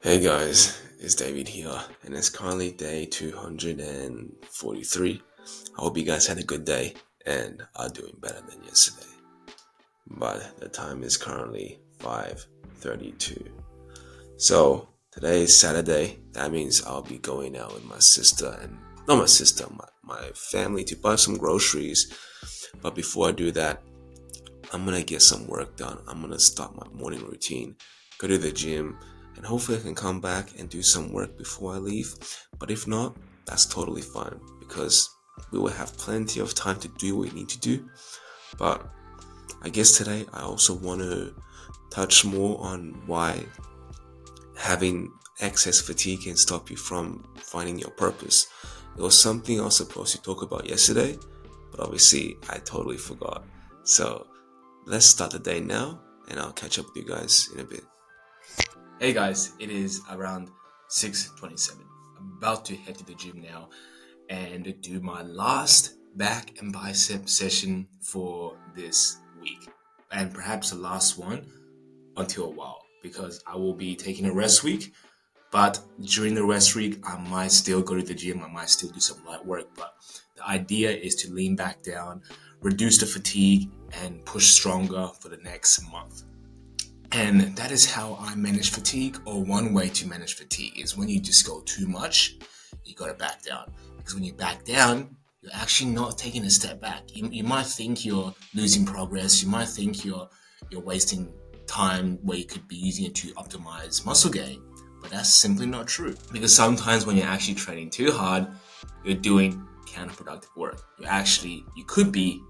Hey guys, it's David here, and it's currently day 243. I hope you guys had a good day and are doing better than yesterday. But the time is currently 5:32. So today is Saturday. That means I'll be going out with my sister and not my sister, my family to buy some groceries. But before I do that, I'm gonna get some work done. I'm gonna start my morning routine, go to the gym, and hopefully I can come back and do some work before I leave. But if not, that's totally fine because we will have plenty of time to do what we need to do. But I guess today I also want to touch more on why having excess fatigue can stop you from finding your purpose. It was something I was supposed to talk about yesterday, but obviously I totally forgot. So let's start the day now, and I'll catch up with you guys in a bit. Hey guys, it is around 6:27. I'm about to head to the gym now and do my last back and bicep session for this week. And perhaps the last one until a while because I will be taking a rest week. But during the rest week, I might still go to the gym. I might still do some light work. But the idea is to lean back down, reduce the fatigue, and push stronger for the next month. And that is how I manage fatigue, or one way to manage fatigue is when you just go too much, you gotta back down. Because when you back down, you're actually not taking a step back. You might think you're losing progress, you might think you're wasting time where you could be using it to optimize muscle gain. But that's simply not true. Because sometimes when you're actually training too hard, you're doing counterproductive work. You could be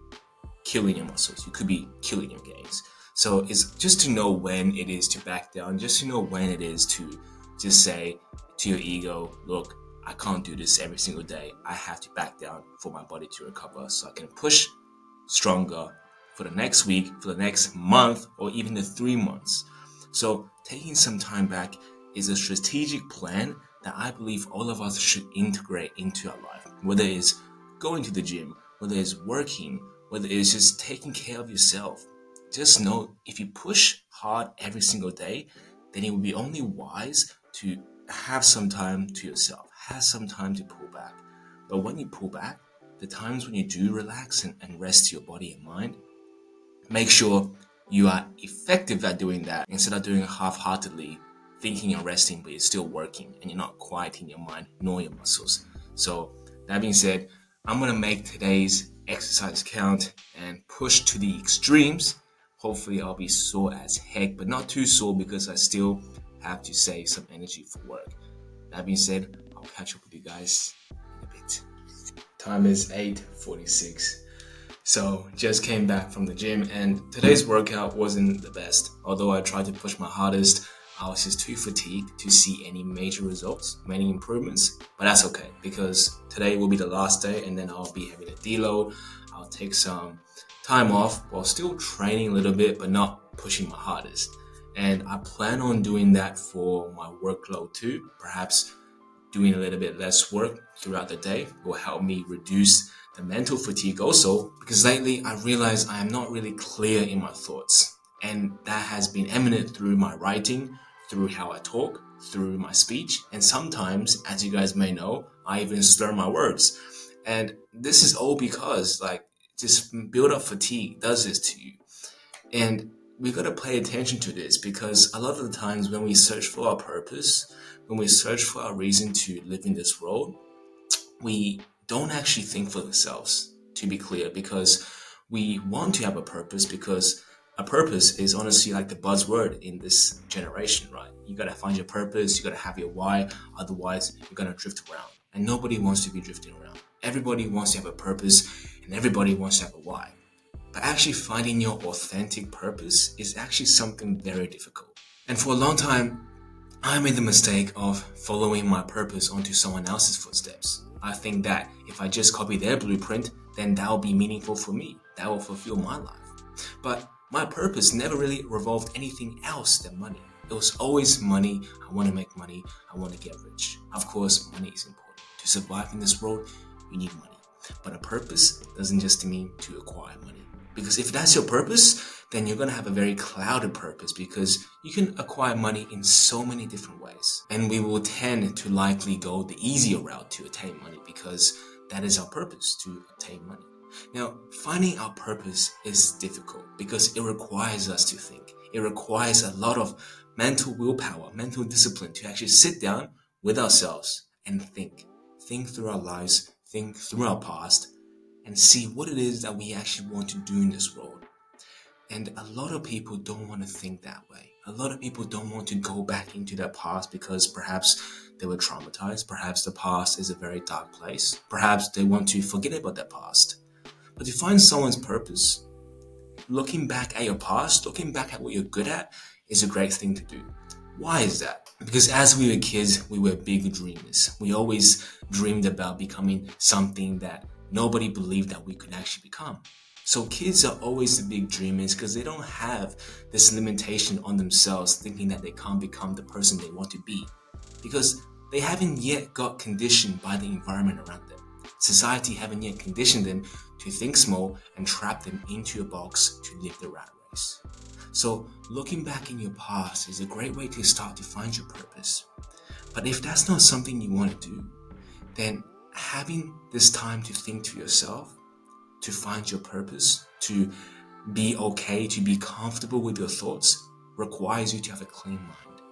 killing your muscles, you could be killing your gains. So it's just to know when it is to back down, just to know when it is to just say to your ego, look, I can't do this every single day. I have to back down for my body to recover so I can push stronger for the next week, for the next month, or even the 3 months. So taking some time back is a strategic plan that I believe all of us should integrate into our life, whether it's going to the gym, whether it's working, whether it's just taking care of yourself. Just know if you push hard every single day, then it would be only wise to have some time to yourself, have some time to pull back. But when you pull back, the times when you do relax and rest your body and mind, make sure you are effective at doing that instead of doing it half-heartedly, thinking and resting, but you're still working and you're not quieting your mind nor your muscles. So that being said, I'm gonna make today's exercise count and push to the extremes. Hopefully I'll be sore as heck, but not too sore because I still have to save some energy for work. That being said, I'll catch up with you guys in a bit. Time is 8:46. So just came back from the gym and today's workout wasn't the best. Although I tried to push my hardest, I was just too fatigued to see any major results, many improvements. But that's okay because today will be the last day and then I'll be having a deload. I'll take some time off while still training a little bit but not pushing my hardest. And I plan on doing that for my workload too. Perhaps doing a little bit less work throughout the day will help me reduce the mental fatigue also, because lately I realize I am not really clear in my thoughts, and that has been eminent through my writing, through how I talk, through my speech, and sometimes, as you guys may know, I even slur my words. And this is all because just build up fatigue does this to you. And we got to pay attention to this because a lot of the times when we search for our purpose, when we search for our reason to live in this world, we don't actually think for ourselves, to be clear, because we want to have a purpose, because a purpose is honestly like the buzzword in this generation, right? You got to find your purpose, you got to have your why, otherwise you're going to drift around. And nobody wants to be drifting around. Everybody wants to have a purpose and everybody wants to have a why. But actually finding your authentic purpose is actually something very difficult. And for a long time, I made the mistake of following my purpose onto someone else's footsteps. I think that if I just copy their blueprint, then that will be meaningful for me. That will fulfill my life. But my purpose never really revolved anything else than money. It was always money. I want to make money. I want to get rich. Of course, money is important. To survive in this world, you need money. But a purpose doesn't just mean to acquire money. Because if that's your purpose, then you're going to have a very clouded purpose, because you can acquire money in so many different ways. And we will tend to likely go the easier route to attain money, because that is our purpose, to obtain money. Now, finding our purpose is difficult because it requires us to think. It requires a lot of mental willpower, mental discipline to actually sit down with ourselves and think. Think through our lives, think through our past, and see what it is that we actually want to do in this world. And a lot of people don't want to think that way. A lot of people don't want to go back into their past because perhaps they were traumatized. Perhaps the past is a very dark place. Perhaps they want to forget about their past. But to find someone's purpose, looking back at your past, looking back at what you're good at, is a great thing to do. Why is that? Because as we were kids, we were big dreamers. We always dreamed about becoming something that nobody believed that we could actually become. So kids are always the big dreamers because they don't have this limitation on themselves thinking that they can't become the person they want to be. Because they haven't yet got conditioned by the environment around them. Society haven't yet conditioned them to think small and trap them into a box to live the rat race. So looking back in your past is a great way to start to find your purpose. But if that's not something you want to do, then having this time to think to yourself, to find your purpose, to be okay, to be comfortable with your thoughts, requires you to have a clean mind.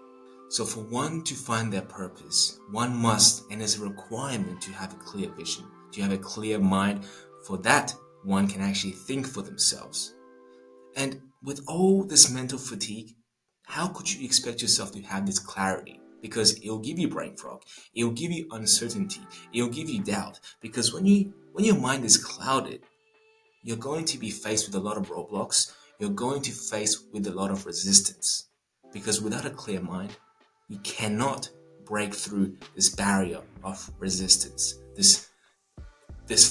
So for one to find their purpose, one must, and is a requirement, to have a clear vision, to have a clear mind. For that, one can actually think for themselves. And with all this mental fatigue, how could you expect yourself to have this clarity? Because it'll give you brain fog, it'll give you uncertainty, it'll give you doubt. Because when your mind is clouded, you're going to be faced with a lot of roadblocks. You're going to face with a lot of resistance. Because without a clear mind, you cannot break through this barrier of resistance, this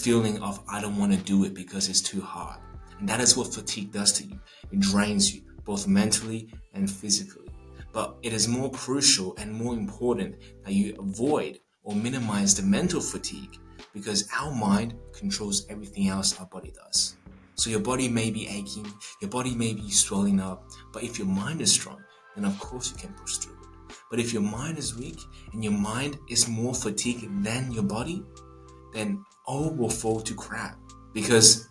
feeling of I don't want to do it because it's too hard. And that is what fatigue does to you. It drains you, both mentally and physically. But it is more crucial and more important that you avoid or minimize the mental fatigue, because our mind controls everything else our body does. So your body may be aching, your body may be swelling up, but if your mind is strong, then of course you can push through it. But if your mind is weak and your mind is more fatigued than your body, then all will fall to crap, because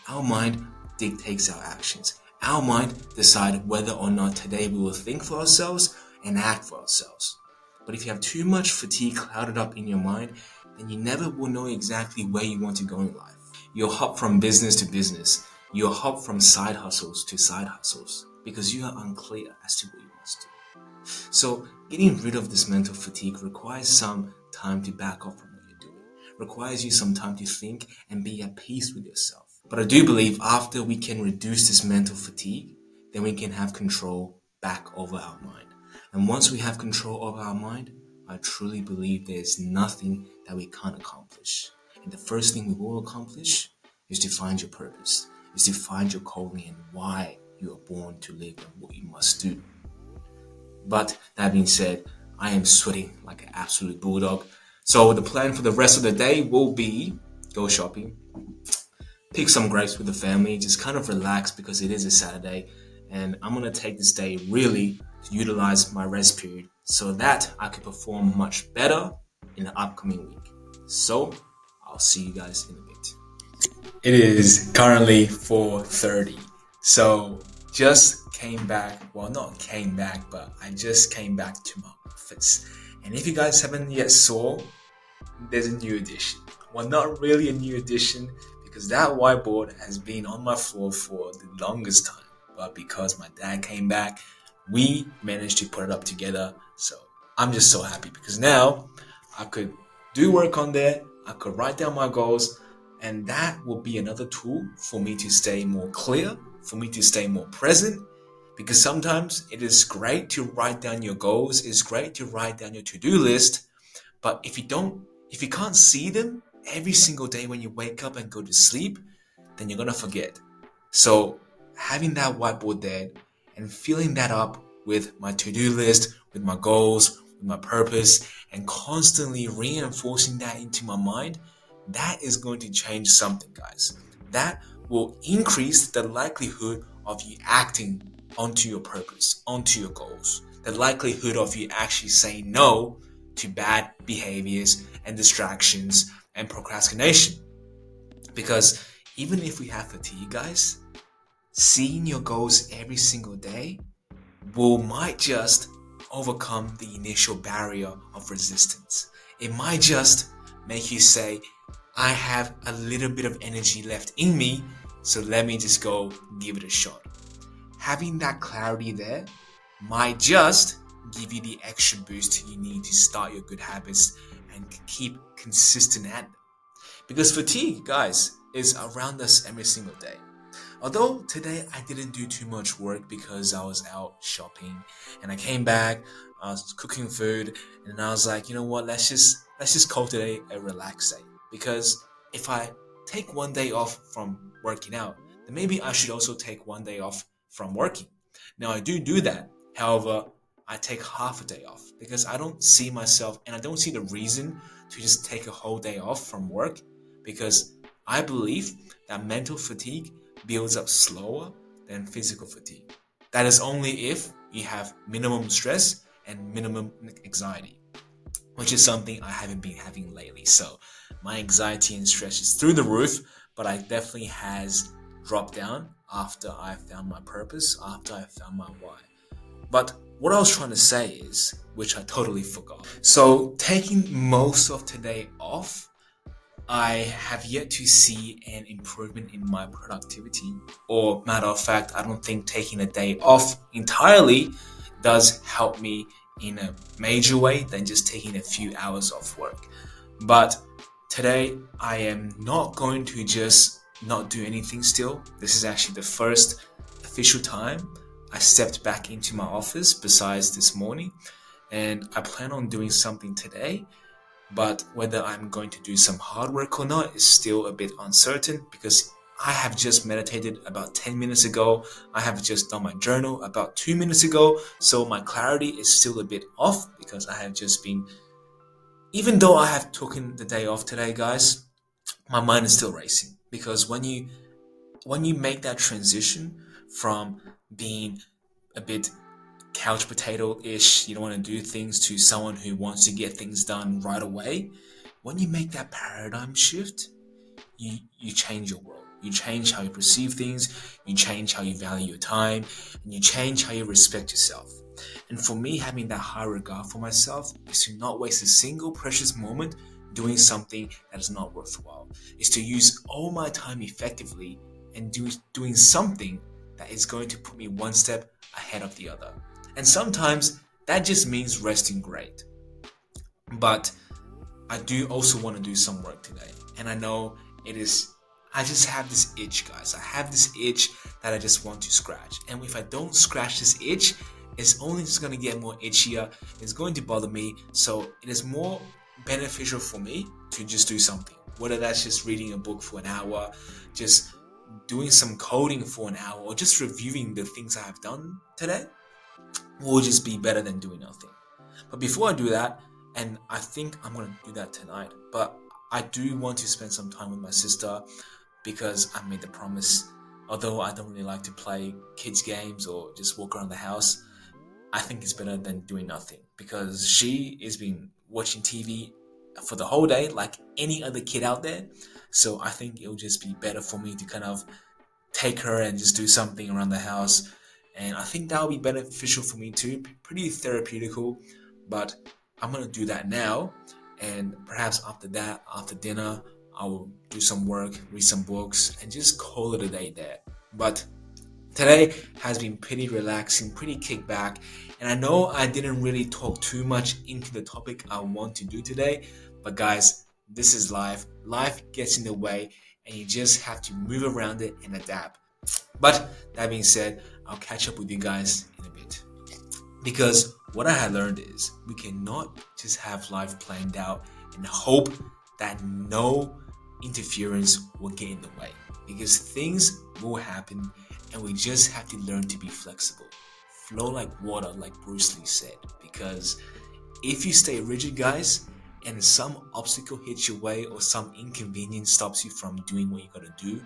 our mind dictates our actions. Our mind decides whether or not today we will think for ourselves and act for ourselves. But if you have too much fatigue clouded up in your mind, then you never will know exactly where you want to go in life. You'll hop from business to business. You'll hop from side hustles to side hustles because you are unclear as to what you must do. So getting rid of this mental fatigue requires some time to back off from what you're doing. Requires you some time to think and be at peace with yourself. But I do believe after we can reduce this mental fatigue, then we can have control back over our mind. And once we have control over our mind, I truly believe there's nothing that we can't accomplish. And the first thing we will accomplish is to find your purpose, is to find your calling and why you are born to live and what you must do. But that being said, I am sweating like an absolute bulldog. So the plan for the rest of the day will be go shopping, pick some grapes with the family, just kind of relax because it is a Saturday. And I'm going to take this day really to utilize my rest period so that I could perform much better in the upcoming week. So I'll see you guys in a bit. It is currently 4:30. So just came back. Well, not came back, but I just came back to my office. And if you guys haven't yet saw, there's a new addition. Well, not really a new addition because that whiteboard has been on my floor for the longest time. But because my dad came back, we managed to put it up together. So I'm just so happy because now I could do work on there. I could write down my goals, and that will be another tool for me to stay more clear, for me to stay more present. Because sometimes it is great to write down your goals. It's great to write down your to-do list. But if you can't see them every single day when you wake up and go to sleep, then you're gonna forget. So having that whiteboard there and filling that up with my to-do list, with my goals, with my purpose, and constantly reinforcing that into my mind, that is going to change something, guys. That will increase the likelihood of you acting onto your purpose, onto your goals, the likelihood of you actually saying no to bad behaviors and distractions and procrastination. Because even if we have fatigue, guys, seeing your goals every single day will might just overcome the initial barrier of resistance. It might just make you say, I have a little bit of energy left in me, so let me just go give it a shot. Having that clarity there might just give you the extra boost you need to start your good habits and keep consistent at them. Because fatigue, guys, is around us every single day. Although today I didn't do too much work because I was out shopping and I came back, I was cooking food, and I was like, you know what, let's just call today a relax day. Because if I take one day off from working out, then maybe I should also take one day off from working. Now I do that. However, I take half a day off because I don't see myself and I don't see the reason to just take a whole day off from work because I believe that mental fatigue builds up slower than physical fatigue. That is only if you have minimum stress and minimum anxiety, which is something I haven't been having lately. So my anxiety and stress is through the roof, but I definitely has dropped down after I found my purpose, after I found my why. But what I was trying to say is, which I totally forgot. So taking most of today off, I have yet to see an improvement in my productivity. Or, matter of fact, I don't think taking a day off entirely does help me in a major way than just taking a few hours off work. But today, I am not going to just not do anything still. This is actually the first official time I stepped back into my office besides this morning. And I plan on doing something today, but whether I'm going to do some hard work or not is still a bit uncertain because I have just meditated about 10 minutes ago. I have just done my journal about 2 minutes ago. So my clarity is still a bit off because I have just been, even though I have taken the day off today, guys, my mind is still racing because when you make that transition from being a bit couch potato-ish, you don't want to do things, to someone who wants to get things done right away, when you make that paradigm shift, you change your world. You change how you perceive things, you change how you value your time, and you change how you respect yourself. And for me, having that high regard for myself is to not waste a single precious moment doing something that is not worthwhile. Is to use all my time effectively and doing something that is going to put me one step ahead of the other. And sometimes that just means resting great. But I do also want to do some work today. And I know it is, I just have this itch, guys. I have this itch that I just want to scratch. And if I don't scratch this itch, it's only just going to get more itchier. It's going to bother me. So it is more beneficial for me to just do something. Whether that's just reading a book for an hour, just doing some coding for an hour, or just reviewing the things I have done today will just be better than doing nothing. But before I do that, and I think I'm gonna do that tonight, but I do want to spend some time with my sister because I made the promise. Although I don't really like to play kids games or just walk around the house, I think it's better than doing nothing because she has been watching TV for the whole day like any other kid out there. So I think it'll just be better for me to kind of take her and just do something around the house. And I think that'll be beneficial for me too. Pretty therapeutical, but I'm gonna do that now. And perhaps after that, after dinner, I will do some work, read some books, and just call it a day there. But today has been pretty relaxing, pretty kickback, and I know I didn't really talk too much into the topic I want to do today, but guys, this is life. Life gets in the way, and you just have to move around it and adapt. But that being said, I'll catch up with you guys in a bit. Because what I had learned is we cannot just have life planned out and hope that no interference will get in the way. Because things will happen and we just have to learn to be flexible. Flow like water, like Bruce Lee said. Because if you stay rigid, guys, and some obstacle hits your way or some inconvenience stops you from doing what you gotta do,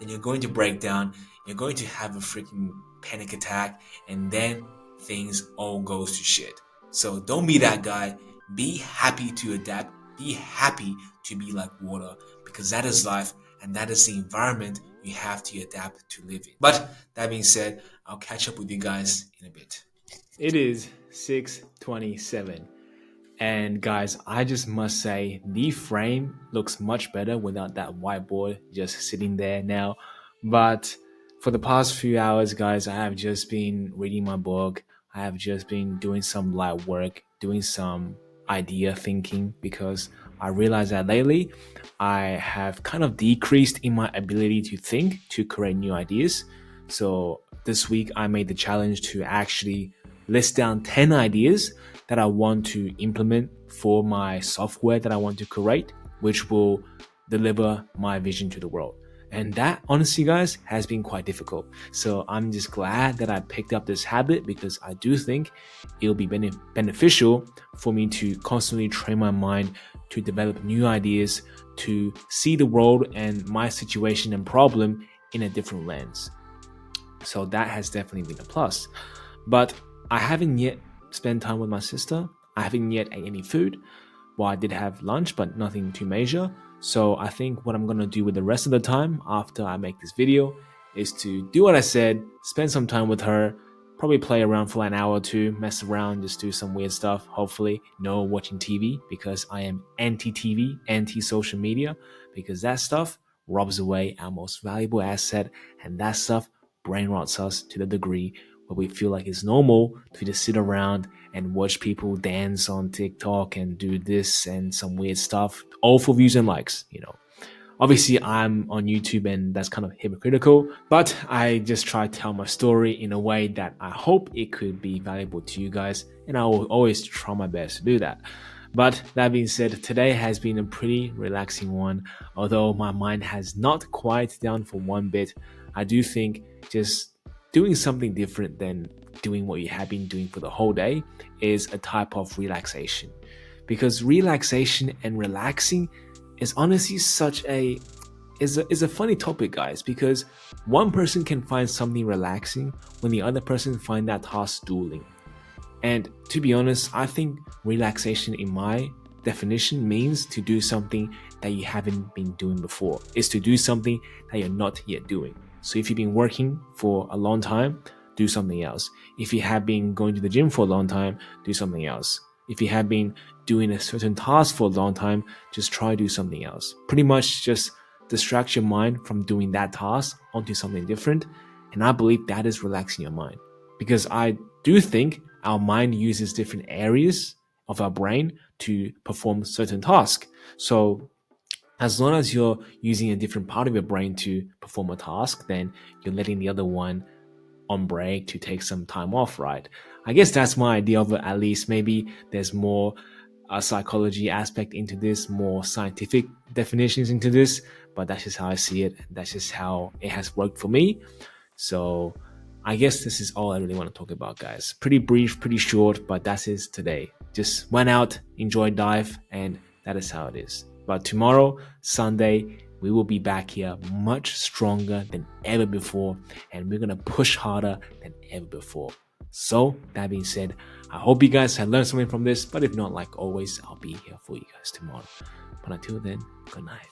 then you're going to break down, you're going to have a freaking panic attack, and then things all goes to shit. So don't be that guy. Be happy to adapt. Be happy to be like water, because that is life and that is the environment you have to adapt to live in. But that being said, I'll catch up with you guys in a bit. It is 6:27. And guys, I just must say the frame looks much better without that whiteboard just sitting there now. But for the past few hours, guys, I have just been reading my book. I have just been doing some light work, doing some idea thinking because I realized that lately I have kind of decreased in my ability to think, to create new ideas. So this week I made the challenge to actually list down 10 ideas that I want to implement for my software that I want to create, which will deliver my vision to the world. And that, honestly, guys, has been quite difficult. So I'm just glad that I picked up this habit because I do think it'll be beneficial for me to constantly train my mind to develop new ideas, to see the world and my situation and problem in a different lens. So that has definitely been a plus. But I haven't yet spent time with my sister. I haven't yet ate any food. Well, I did have lunch, but nothing too major. So I think what I'm gonna do with the rest of the time after I make this video is to do what I said, spend some time with her, probably play around for an hour or two, mess around, just do some weird stuff. Hopefully, no watching TV because I am anti TV, anti social media, because that stuff robs away our most valuable asset, and that stuff brain rots us to the degree where we feel like it's normal to just sit around and watch people dance on TikTok and do this and some weird stuff, all for views and likes. Obviously, I'm on YouTube and that's kind of hypocritical, but I just try to tell my story in a way that I hope it could be valuable to you guys, and I will always try my best to do that. But that being said, today has been a pretty relaxing one. Although my mind has not quieted down for one bit, I do think just doing something different than doing what you have been doing for the whole day is a type of relaxation. Because relaxation and relaxing is honestly such a is a funny topic, guys, because one person can find something relaxing when the other person find that task dueling. And to be honest, I think relaxation in my definition means to do something that you haven't been doing before. It's to do something that you're not yet doing. So if you've been working for a long time, do something else. If you have been going to the gym for a long time, do something else. If you have been doing a certain task for a long time, just try to do something else. Pretty much just distract your mind from doing that task onto something different. And I believe that is relaxing your mind. Because I do think our mind uses different areas of our brain to perform certain tasks. So as long as you're using a different part of your brain to perform a task, then you're letting the other one on break to take some time off, right? I guess that's my idea of it, at least. Maybe there's more psychology aspect into this, more scientific definitions into this, but that's just how I see it. That's just how it has worked for me. So I guess this is all I really want to talk about, guys. Pretty brief, pretty short, but that is today. Just went out, enjoyed dive, and that is how it is. But tomorrow, Sunday, we will be back here much stronger than ever before, and we're gonna push harder than ever before. So, that being said, I hope you guys have learned something from this, but if not, like always, I'll be here for you guys tomorrow. But until then, good night.